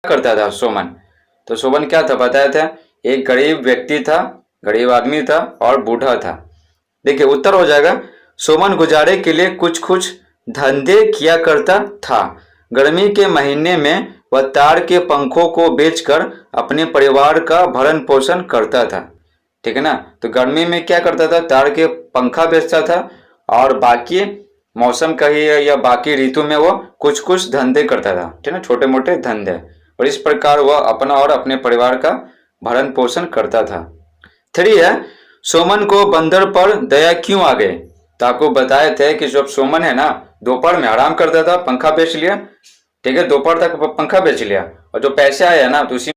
करता था सोमन। तो सोमन क्या था बताया था, एक गरीब व्यक्ति था, गरीब आदमी था और बूढ़ा था। देखिए उत्तर हो जाएगा, सोमन गुजारे के लिए कुछ कुछ धंधे किया करता था। गर्मी के महीने में वह ताड़ के पंखों को बेचकर अपने परिवार का भरण पोषण करता था। ठीक है ना, तो गर्मी में क्या करता था, ताड़ के पंखा बेचता था और बाकी मौसम का ही या बाकी ऋतु में वो कुछ कुछ धंधे करता था। ठीक है ना, छोटे मोटे धंधे, और इस प्रकार वह अपना और अपने परिवार का भरण पोषण करता था। 3 है, सोमन को बंदर पर दया क्यों आ गई। तो आपको बताए थे कि जब सोमन है ना दोपहर में आराम करता था, पंखा बेच लिया, ठीक है, दोपहर तक पंखा बेच लिया, और जो पैसे आए ना तो उसी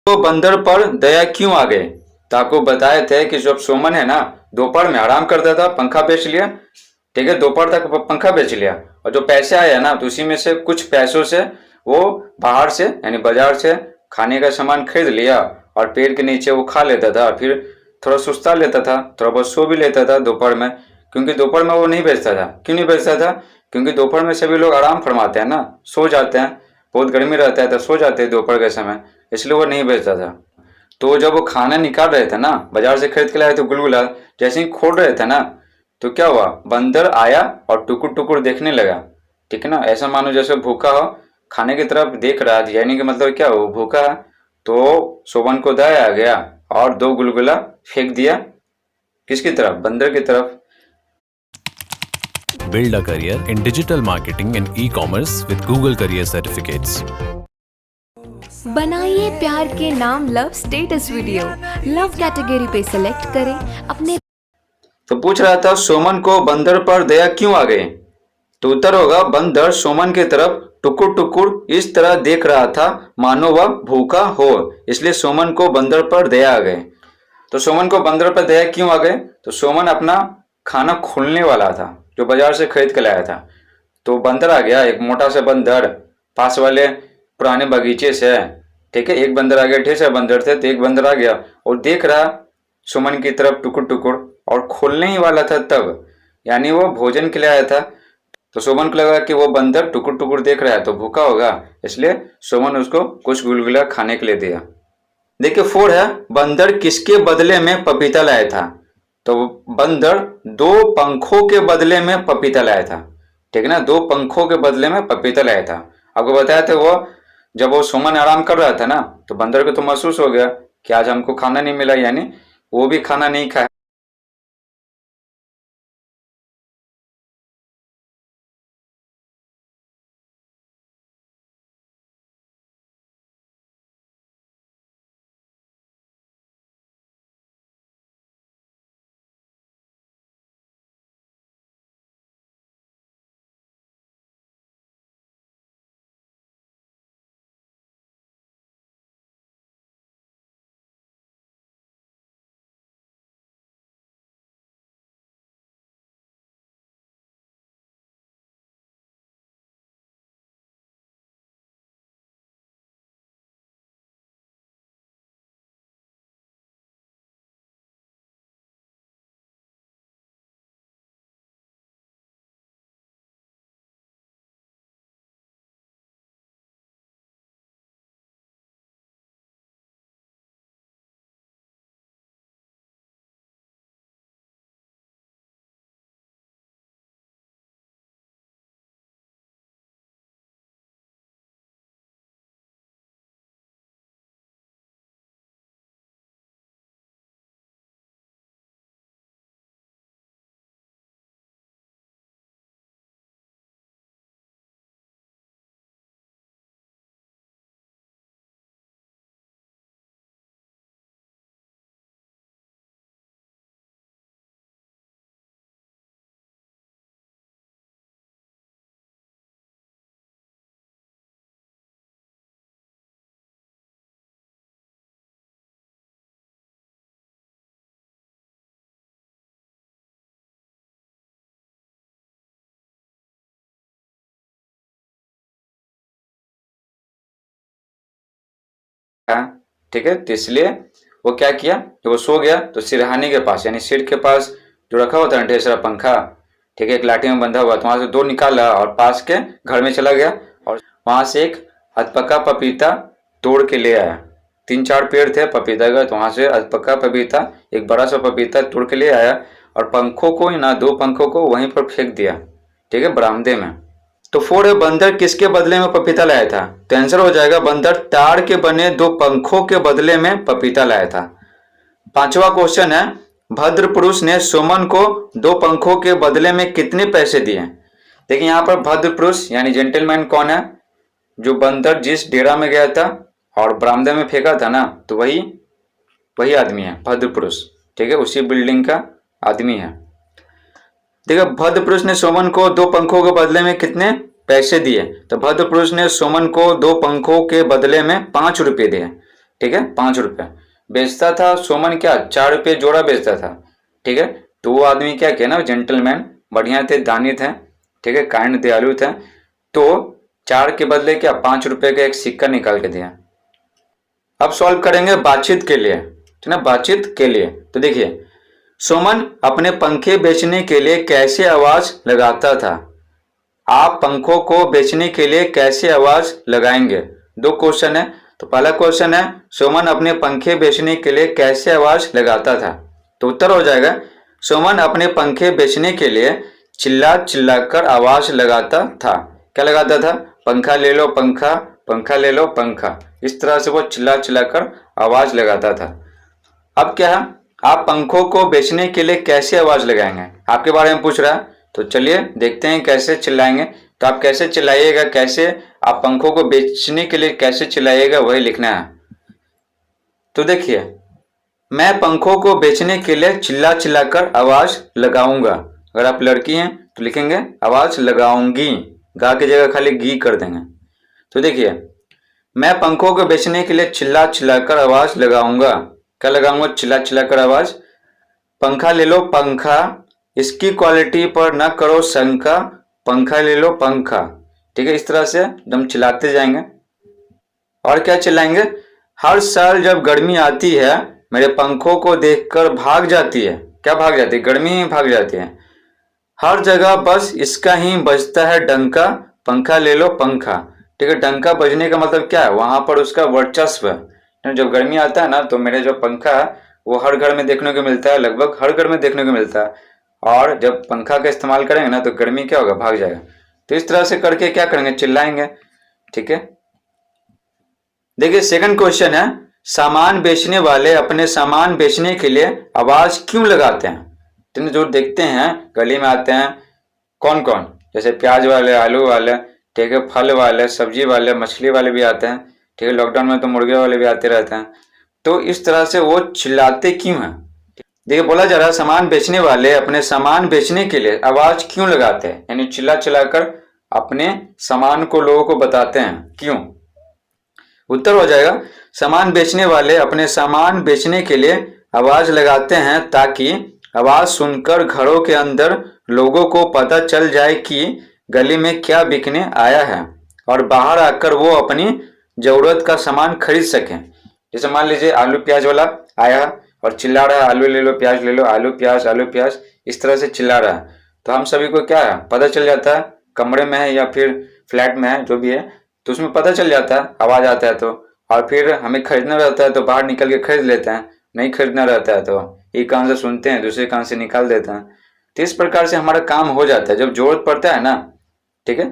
तो बंदर पर दया क्यों आ गई। तो आपको बताए थे कि जब सोमन है ना दोपहर में आराम करता था, पंखा बेच लिया, ठीक है, दोपहर तक पंखा बेच लिया, और जो पैसे आए ना तो उसी में से कुछ पैसों से वो बाहर से यानी बाजार से खाने का सामान खरीद लिया और पेड़ के नीचे वो खा लेता था, फिर थोड़ा सुस्ता लेता था, थोड़ा बहुत सो भी लेता था दोपहर में, क्योंकि दोपहर में वो नहीं बेचता था। क्यों नहीं बेचता था, क्योंकि दोपहर में सभी लोग आराम फरमाते हैं ना, सो जाते हैं, बहुत गर्मी रहता है तो सो जाते हैं दोपहर के समय, इसलिए वो नहीं बेचता था। तो जब वो खाना निकाल रहे थे ना, बाजार से खरीद के लाए थे गुलगुला, जैसे ही खोल रहे थे ना तो क्या हुआ, बंदर आया और टुकुर टुकुर देखने लगा, ठीक है ना। ऐसा मानो जैसे भूखा हो, खाने की तरफ देख रहा है, यानी कि मतलब क्या हो, भूखा है। तो सोमन को दया आ गया और 2 गुलगुला फेंक दिया, किसकी तरफ, बंदर की तरफ। Build a career in digital marketing and e-commerce with Google Career Certificates. बनाइए प्यार के नाम love status video, love category पे सेलेक्ट करें अपने। तो पूछ रहा था सोमन को बंदर पर दया क्यों आ गई, तो उत्तर होगा बंदर सोमन की तरफ टुकुर टुकुर इस तरह देख रहा था मानो वह भूखा हो, इसलिए सोमन को बंदर पर दया आ गई। तो सोमन को बंदर पर दया क्यों आ गई, तो सोमन अपना खाना खोलने वाला था जो बाजार से खरीद के लाया था। तो बंदर आ गया, एक मोटा सा बंदर पास वाले पुराने बगीचे से, ठीक है। एक बंदर आ गया, ढेर सारे बंदर थे, तो एक बंदर आ गया और देख रहा सुमन की तरफ टुकुर टुकुर, और खोलने ही वाला था तब, यानी वो भोजन के लिए आया था। तो सोमन को लगा कि वो बंदर टुकुर टुकुर देख रहा है तो भूखा होगा, इसलिए सोमन उसको कुछ गुलगुला खाने के लिए दिया। देखिए 4 है, बंदर किसके बदले में पपीता लाया था, तो बंदर 2 पंखों के बदले में पपीता लाया था, ठीक है ना। 2 पंखों के बदले में पपीता लाया था। आपको बताया था वो जब वो सुमन आराम कर रहा था ना, तो बंदर को तो महसूस हो गया कि आज हमको खाना नहीं मिला, यानी वो भी खाना नहीं खाया। ठीक है, तो इसलिए वो क्या किया, जब वो सो गया तो सिरहाने के पास, यानी सिर के पास जो रखा होता है ढेर सारा पंखा, ठीक है, एक लाठी में बंधा हुआ, तो वहां से 2 निकाला और पास के घर में चला गया और वहां से एक अधपका पपीता तोड़ के ले आया। 3-4 पेड़ थे पपीता का, तो वहां से अधपका पपीता, एक बड़ा सा पपीता तोड़ के ले आया और पंखों को ना 2 पंखों को वहीं पर फेंक दिया, ठीक है, बरामदे में। तो 4 है, बंदर किसके बदले में पपीता लाया था, तो आंसर हो जाएगा बंदर ताड़ के बने 2 पंखों के बदले में पपीता लाया था। 5वां क्वेश्चन है, भद्र पुरुष ने सुमन को 2 पंखों के बदले में कितने पैसे दिए। देखिए यहाँ पर भद्र पुरुष यानी जेंटलमैन कौन है, जो बंदर जिस डेरा में गया था और बरामदे में फेंका था ना, तो वही आदमी है भद्र पुरुष, ठीक है, उसी बिल्डिंग का आदमी है। देखो भद्र पुरुष ने सोमन को 2 पंखों के बदले में कितने पैसे दिए, तो भद्र पुरुष ने सोमन को 2 पंखों के बदले में 5 रुपये दिए, ठीक है, 5 रुपये। बेचता था सोमन क्या, 4 रुपये जोड़ा बेचता था, ठीक है। तो वो आदमी क्या किया ना, जेंटलमैन, बढ़िया थे, दानी थे, ठीक है, काइंड दयालु थे, तो 4 के बदले क्या 5 रुपये का एक सिक्का निकाल के दिया। अब सॉल्व करेंगे बातचीत के लिए, ठीक है, बातचीत के लिए। तो देखिए सुमन अपने पंखे बेचने के लिए कैसे आवाज लगाता था, आप पंखों को बेचने के लिए कैसे आवाज लगाएंगे। 2 क्वेश्चन है, तो पहला क्वेश्चन है सुमन अपने पंखे बेचने के लिए कैसे आवाज लगाता था, तो उत्तर हो जाएगा सुमन अपने पंखे बेचने के लिए चिल्ला चिल्लाकर आवाज लगाता था। क्या लगाता था? पंखा ले लो पंखा, पंखा ले लो पंखा। इस तरह से वो चिल्ला चिल्लाकर आवाज लगाता था। अब क्या है, आप पंखों को बेचने के लिए कैसे आवाज लगाएंगे? आपके बारे में पूछ रहा है, तो चलिए देखते हैं कैसे चिल्लाएंगे। तो आप कैसे चिल्लाइएगा, कैसे आप पंखों को बेचने के लिए कैसे चिल्लाइएगा, वही लिखना है। तो देखिए, मैं पंखों को बेचने के लिए चिल्ला चिल्लाकर आवाज लगाऊंगा। अगर आप लड़की हैं तो लिखेंगे आवाज लगाऊंगी, गा की जगह खाली गी कर देंगे। तो देखिए, मैं पंखों को बेचने के लिए चिल्ला चिल्लाकर आवाज लगाऊंगा। क्या लगाऊंगा? चिल्ला चिल्लाकर आवाज। पंखा ले लो पंखा, इसकी क्वालिटी पर न करो शंका, पंखा ले लो पंखा। ठीक है, इस तरह से हम चिल्लाते जाएंगे। और क्या चिल्लाएंगे? हर साल जब गर्मी आती है मेरे पंखों को देखकर भाग जाती है। क्या भाग जाती है? गर्मी ही भाग जाती है। हर जगह बस इसका ही बजता है डंका, पंखा ले लो पंखा। ठीक है, डंका बजने का मतलब क्या है? वहां पर उसका वर्चस्व है। जब गर्मी आता है ना तो मेरे जो पंखा है वो हर घर में देखने को मिलता है, लगभग हर घर में देखने को मिलता है। और जब पंखा का इस्तेमाल करेंगे ना तो गर्मी क्या होगा? भाग जाएगा। तो इस तरह से करके क्या करेंगे? चिल्लाएंगे। ठीक है, देखिए सेकंड क्वेश्चन है, सामान बेचने वाले अपने सामान बेचने के लिए आवाज क्यों लगाते हैं? तो जो देखते हैं गली में आते हैं कौन कौन, जैसे प्याज वाले, आलू वाले, ठीक है, फल वाले, सब्जी वाले, मछली वाले भी आते हैं। ठीक है, लॉकडाउन में तो मुर्गे वाले भी आते रहते हैं। तो इस तरह से वो चिल्लाते क्यों हैं? देखिए बोला जा रहा है, सामान बेचने वाले अपने सामान बेचने के लिए आवाज क्यों लगाते हैं, यानी चिल्ला चिल्लाकर अपने सामान को लोगों को बताते हैं, क्यों? उत्तर हो जाएगा, सामान बेचने वाले अपने सामान बेचने के लिए आवाज लगाते हैं ताकि आवाज सुनकर घरों के अंदर लोगों को पता चल जाए कि गली में क्या बिकने आया है और बाहर आकर वो अपनी जरूरत का सामान खरीद सकें। जैसे मान लीजिए आलू प्याज वाला आया और चिल्ला रहा है आलू ले लो प्याज ले लो, आलू प्याज आलू प्याज, इस तरह से चिल्ला रहा है। तो हम सभी को क्या है, पता चल जाता है, कमरे में है या फिर फ्लैट में है जो भी है, तो उसमें पता चल जाता है, आवाज आता है तो। और फिर हमें खरीदना रहता है तो बाहर निकल के खरीद लेते हैं, नहीं खरीदना रहता है तो एक कान से सुनते हैं दूसरे कान से निकाल देते हैं। तो इस प्रकार से हमारा काम हो जाता है। जब जरूरत पड़ता है ना, ठीक है,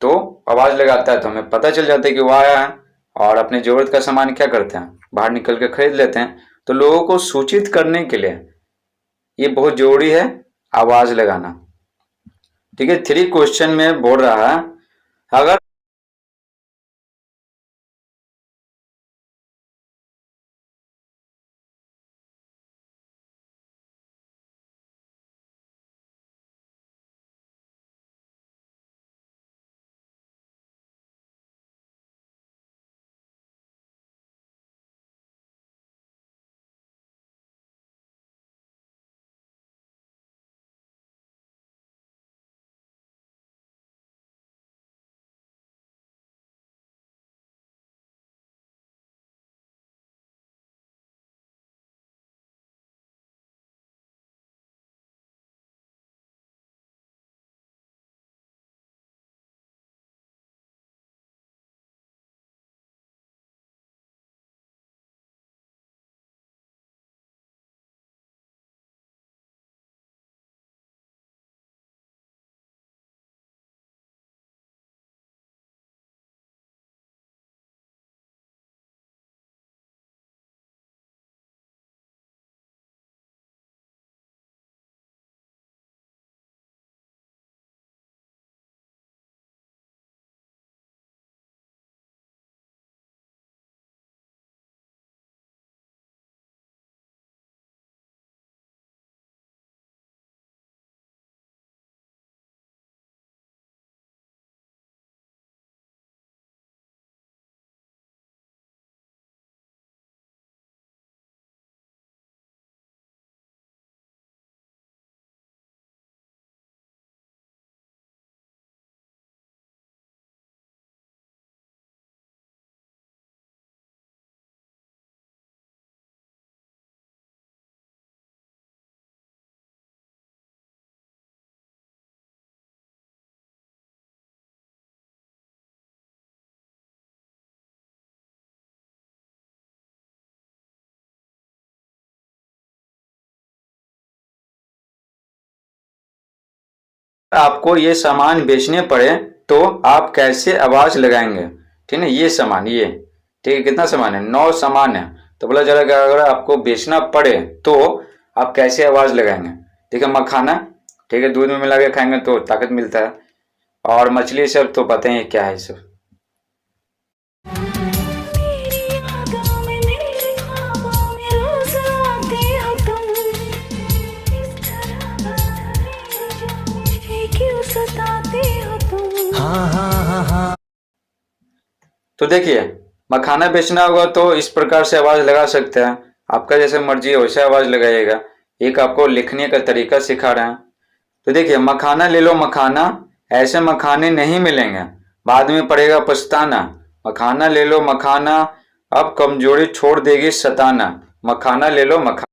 तो आवाज लगाता है तो हमें पता चल जाता है कि वो आया है, और अपनी जरूरत का सामान क्या करते हैं, बाहर निकल के खरीद लेते हैं। तो लोगों को सूचित करने के लिए ये बहुत जरूरी है आवाज लगाना। ठीक है, 3 क्वेश्चन में बोल रहा है, अगर आपको ये सामान बेचने पड़े तो आप कैसे आवाज लगाएंगे? ठीक है, ये सामान, ये ठीक है, कितना सामान है? 9 सामान है। तो बोला जा रहा है अगर आपको बेचना पड़े तो आप कैसे आवाज लगाएंगे? ठीक है, मखाना, ठीक है, दूध में मिला के खाएंगे तो ताकत मिलता है। और मछली सब तो पता ही है क्या है सब। तो देखिए, मखाना बेचना होगा तो इस प्रकार से आवाज लगा सकते हैं। आपका जैसे मर्जी है वैसे आवाज लगाइएगा। एक आपको लिखने का तरीका सिखा रहे हैं। तो देखिए, मखाना ले लो मखाना, ऐसे मखाने नहीं मिलेंगे, बाद में पड़ेगा पछताना। मखाना ले लो मखाना, अब कमजोरी छोड़ देगी सताना। मखाना ले लो मखाना।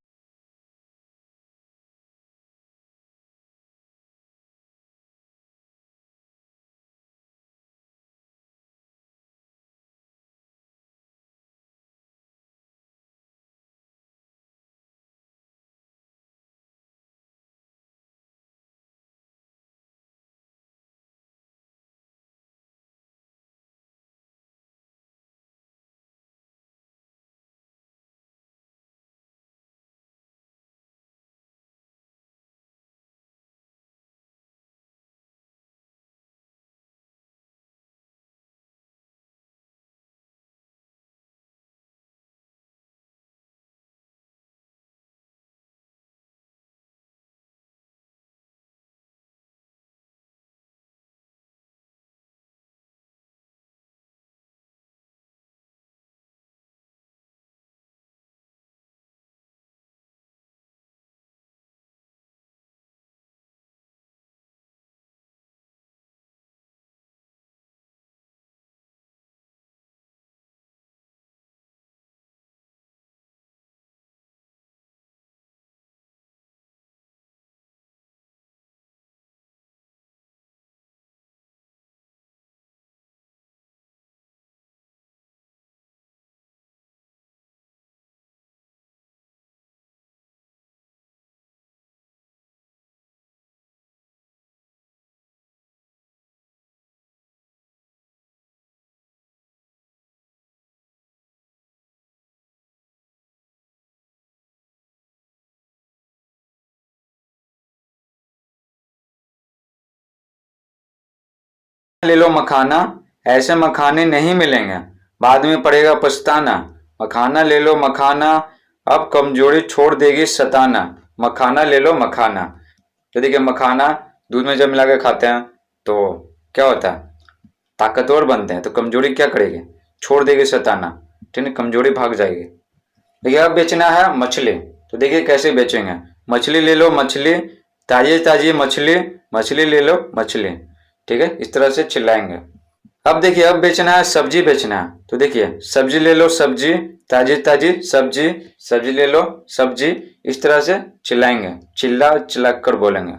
ले लो मखाना, ऐसे मखाने नहीं मिलेंगे, बाद में पड़ेगा पछताना। मखाना ले लो मखाना, अब कमजोरी छोड़ देगी सताना। मखाना ले लो मखाना। तो देखिए, मखाना दूध में जब मिला के खाते हैं तो क्या होता है? ताकतवर बनते हैं। तो कमजोरी क्या करेगी? छोड़ देगी सताना। ठीक है, कमजोरी भाग जाएगी। देखिए, अब बेचना है मछली। तो देखिए कैसे बेचेंगे। मछली ले लो मछली, ताजी ताजी मछली, मछली ले लो मछली। ठीक है, इस तरह से चिल्लाएंगे। अब देखिए, अब बेचना है सब्जी बेचना है। तो देखिए, सब्जी ले लो सब्जी, ताजी ताजी सब्जी, सब्जी ले लो सब्जी, इस तरह से चिल्लाएंगे, चिल्ला चिल्ला कर बोलेंगे।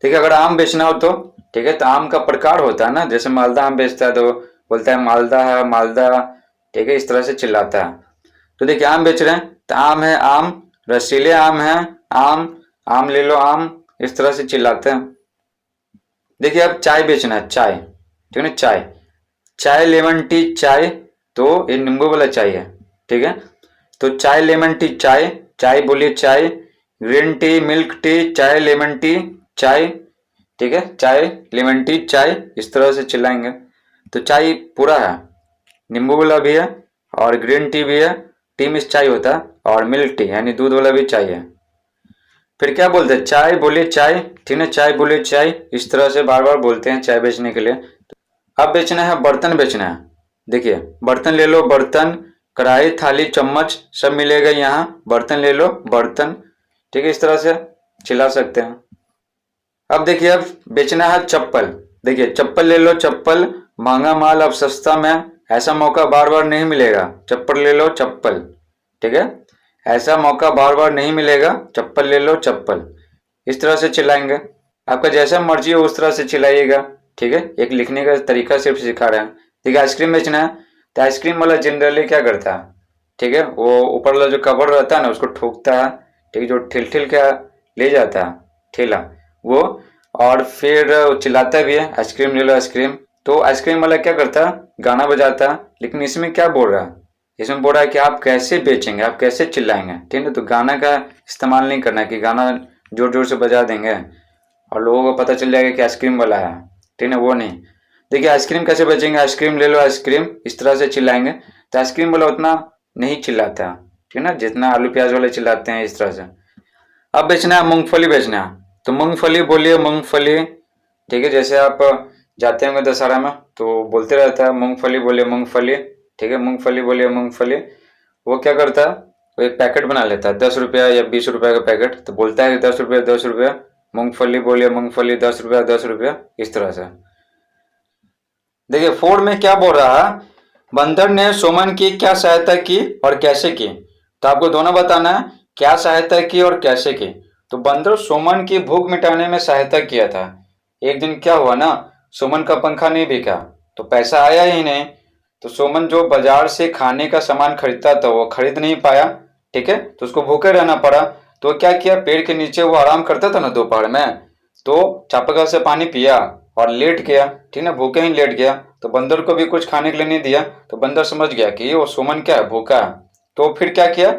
ठीक है, अगर आम बेचना हो तो ठीक है, तो आम का प्रकार होता है ना, जैसे मालदा आम बेचता है तो बोलता है मालदा है मालदा। ठीक है, इस तरह से चिल्लाता है। तो देखिए, आम बेच रहे हैं तो आम है आम, रसीले आम है आम, आम ले लो आम, इस तरह से चिल्लाते हैं। देखिए, अब चाय बेचना है, चाय। ठीक है ना, चाय, चाय लेमन टी चाय, तो ये नींबू वाला चाय है। ठीक है, तो चाय लेमन टी चाय, चाय बोलिए चाय, ग्रीन टी मिल्क टी, चाय लेमन टी चाय। ठीक है, चाय लेमन टी चाय, इस तरह से चिल्लाएंगे। तो चाय पूरा है, नींबू वाला भी है और ग्रीन टी भी है, टी मिक्स चाय होता है, और मिल्क टी यानी दूध वाला भी चाय है। फिर क्या बोलते हैं? चाय बोलिए चाय। ठीक है, चाय बोलिए चाय, इस तरह से बार बार बोलते हैं चाय बेचने के लिए। अब बेचना है बर्तन बेचना है। देखिए, बर्तन ले लो बर्तन, कढ़ाई थाली चम्मच सब मिलेगा यहाँ, बर्तन ले लो बर्तन। ठीक है, इस तरह से चिल्ला सकते हैं। अब देखिए, अब बेचना है चप्पल। देखिए, चप्पल ले लो चप्पल, महंगा माल अब सस्ता में, ऐसा मौका बार बार नहीं मिलेगा, चप्पल ले लो चप्पल। ठीक है, ऐसा मौका बार बार नहीं मिलेगा, चप्पल ले लो चप्पल, इस तरह से चिल्लाएंगे। आपका जैसा मर्जी हो उस तरह से चिल्लाइएगा। ठीक है, एक लिखने का तरीका सिर्फ सिखा रहे हैं। देखिए, आइसक्रीम बेचना है तो आइसक्रीम वाला जनरली क्या करता है? ठीक है, वो ऊपर वाला जो कवर रहता है ना उसको ठोकता है। ठीक है, जो ठेल ठेल के ले जाता है ठेला, वो और फिर चिल्लाता भी है आइसक्रीम ले लो आइसक्रीम। तो आइसक्रीम वाला क्या करता, गाना बजाता, लेकिन इसमें क्या बोल रहा है, इसमें बोल रहा है कि आप कैसे बेचेंगे, आप कैसे चिल्लाएंगे, ठीक है। तो गाना का इस्तेमाल नहीं करना है कि गाना जोर जोर से बजा देंगे और लोगों को पता चल जाएगा कि आइसक्रीम वाला है, ठीक है, वो नहीं। देखिए आइसक्रीम कैसे बेचेंगे, आइसक्रीम ले लो आइसक्रीम, इस तरह से चिल्लाएंगे तो आइसक्रीम वाला उतना नहीं चिल्लाता, ठीक है ना, जितना आलू प्याज वाले चिल्लाते हैं इस तरह से। अब बेचना है मूंगफली बेचना है, तो मूंगफली बोलिए मूंगफली, ठीक है। जैसे आप जाते होंगे दशहरा में तो बोलते रहता है मूंगफली बोलिए मूंगफली, ठीक है, मूंगफली बोलिए मूंगफली। वो क्या करता है, वो एक पैकेट बना लेता है 10 रुपया या 20 रुपया का पैकेट, तो बोलता है कि 10 रुपया 10 रुपया, मूंगफली बोलिए मूंगफली 10 रुपया 10 रुपया, इस तरह से। देखिए 4 में क्या बोल रहा है, बंदर ने सोमन की क्या सहायता की और कैसे की। तो आपको दोनों बताना है, क्या सहायता की और कैसे की। तो बंदर सोमन की भूख मिटाने में सहायता किया था। एक दिन क्या हुआ ना, सोमन का पंखा नहीं बिका तो पैसा आया ही नहीं, तो सोमन जो बाजार से खाने का सामान खरीदता था वो खरीद नहीं पाया, ठीक है, तो उसको भूखे रहना पड़ा। तो क्या किया, पेड़ के नीचे वो आराम करता था ना दोपहर में, तो चापाकल से पानी पिया और लेट गया, ठीक है, भूखे ही लेट गया। तो बंदर को भी कुछ खाने के लिए नहीं दिया, तो बंदर समझ गया कि वो सोमन क्या है, भूखा है। तो फिर क्या किया,